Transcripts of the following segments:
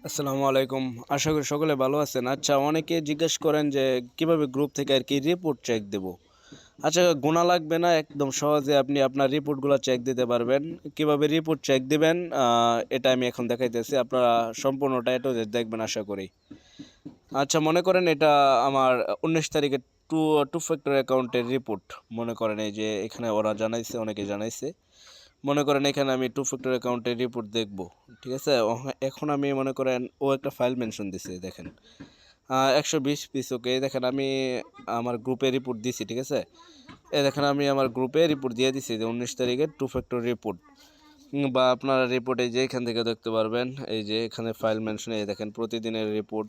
আসসালামু আলাইকুম। আশা করি সকলে ভালো আছেন। আচ্ছা, অনেকে জিজ্ঞেস করেন যে কিভাবে গ্রুপ থেকে আর কি রিপোর্ট চেক দেব। আচ্ছা, গোনা লাগবে না, একদম সহজে আপনি আপনার রিপোর্টগুলো চেক দিতে পারবেন। কিভাবে রিপোর্ট চেক দিবেন এটা আমি এখন দেখাইতেছি। আপনারা সম্পূর্ণটা এ টু জেড দেখবেন আশা করি। আচ্ছা, মনে করেন এটা আমার 19 তারিখের টু টু ফ্যাক্টর অ্যাকাউন্টের রিপোর্ট। মনে করেন এই যে এখানে ওরা জানাইছে, অনেকে জানাইছে। মনে করেন এখানে আমি টু ফ্যাক্টর অ্যাকাউন্টের রিপোর্ট দেখব। ঠিক আছে? এখন আমি মনে করেন ও একটা ফাইল মেনশন দিছে দেখেন। 120 পিস, ওকে। দেখেন আমি আমার গ্রুপে রিপোর্ট দিছি, ঠিক আছে? দেখেন আমি আমার গ্রুপে রিপোর্ট দিয়ে দিছি যে 19 তারিখের টু ফ্যাক্টর রিপোর্ট। বা আপনারা রিপোর্ট এই যে এখান থেকে দেখতে পারবেন। এই যে এখানে ফাইল মেনশন, এই দেখেন প্রতিদিনের রিপোর্ট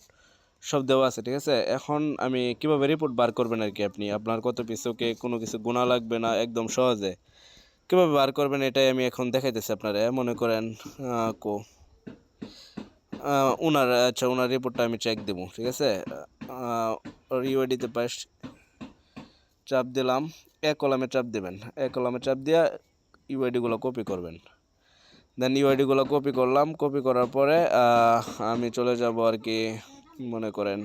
সব দেওয়া আছে, ঠিক আছে? এখন আমি কিভাবে রিপোর্ট বার করবেন আর কি, আপনি আপনার কত পিস, ওকে, কোনো কিছু গোনা লাগবে না, একদম সহজে কীভাবে বার করবেন এটাই আমি এখন দেখাইতেছি আপনারা। মনে করেন কো ওনার রিপোর্টটা আমি চেক দেবো, ঠিক আছে? ইউআইডিতে পাস্ট চাপ দিলাম, কলামে চাপ দেবেন, কলামে চাপ দিয়ে ইউআইডিগুলো কপি করবেন। দেন ইউআইডিগুলো কপি করলাম, কপি করার পরে আমি চলে যাব আর কি, মনে করেন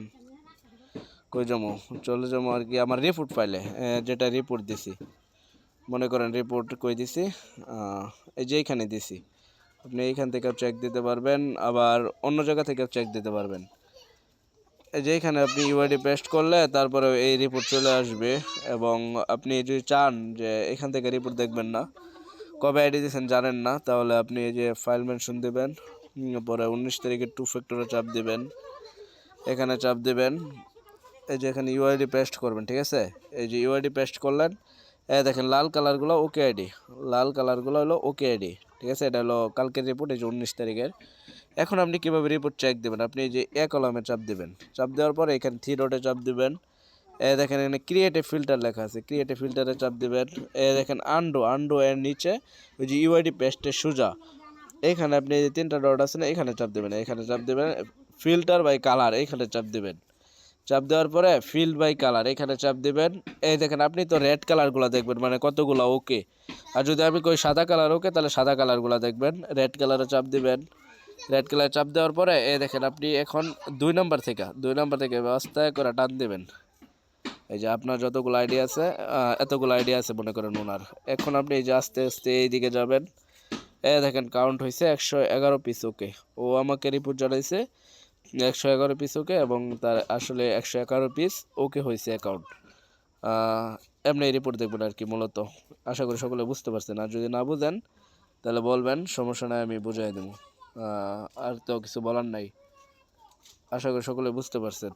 কই যাবো, চলে যাবো আর কি আমার রিপোর্ট ফাইলে, যেটা রিপোর্ট দিছি। মনে করেন রিপোর্ট কই দিছি, এই যে এইখানে দিছি। আপনি এইখান থেকেও চেক দিতে পারবেন, আবার অন্য জায়গা থেকেও চেক দিতে পারবেন। এই যে এইখানে আপনি ইউআইডি পেস্ট করলে তারপরে এই রিপোর্ট চলে আসবে। এবং আপনি যদি চান যে এখান থেকে রিপোর্ট দেখবেন না, কবে আইডি দিয়েছেন জানেন না, তাহলে আপনি এই যে ফাইল মেনশন দেবেন, পরে 19 তারিখের টু ফ্যাক্টরে চাপ দেবেন, এখানে চাপ দেবেন। এই যে এখানে ইউআইডি পেস্ট করবেন, ঠিক আছে? এই যে ইউআইডি পেস্ট করলেন, দেখেন লাল কালারগুলো ওকে আইডি, লাল কালারগুলো হলো ওকে আইডি, ঠিক আছে? এটা হলো কালকের রিপোর্ট, এই যে 19 তারিখের। এখন আপনি কীভাবে রিপোর্ট চেক দেবেন, আপনি এই যে কলামে চাপ দেবেন, চাপ দেওয়ার পরে এখানে থ্রি ডটে চাপ দেবেন। দেখেন এখানে ক্রিয়েট এ ফিল্টার লেখা আছে, ক্রিয়েট এ ফিল্টারে চাপ দেবেন। দেখেন আন্ডো এর নিচে ওই যে ইউআইডি পেস্টের সোজা এখানে আপনি এই যে তিনটা ডট আছে না, এখানে চাপ দেবেন, এখানে চাপ দেবেন। ফিল্টার বাই কালার এখানে চাপ দেবেন, চাপ দেওয়ার পরে ফিল্ড বাই কালার এখানে চাপ দেবেন। এই দেখেন আপনি তো রেড কালারগুলো দেখবেন, মানে কতগুলো ওকে। আর যদি আমি কই সাদা কালার ওকে, তাহলে সাদা কালারগুলো দেখবেন। রেড কালারে চাপ দিবেন, রেড কালার চাপ দেওয়ার পরে দেখেন আপনি এখন 2 নম্বর থেকে ব্যবস্থা করে টান দেবেন। এই যে আপনার যতগুলো আইডি আছে, এতগুলো আইডি আছে মনে করেন ওনার। এখন আপনি এই যে আস্তে আস্তে এইদিকে যাবেন। দেখেন কাউন্ট হয়েছে 111 পিস, ওকে। ও আমাকে রিপোর্ট জানাইছে 111 পিস ওকে, এবং তার আসলে 111 পিস ওকে হয়েছে অ্যাকাউন্ট। এমনি রিপোর্ট দেখবেন আর কি মূলত। আশা করি সকলে বুঝতে পারছেন, আর যদি না বুঝেন তাহলে বলবেন, সমস্যা নয়, আমি বুঝাই দেবো। আর তো কিছু বলার নাই। আশা করি সকলে বুঝতে পারছেন।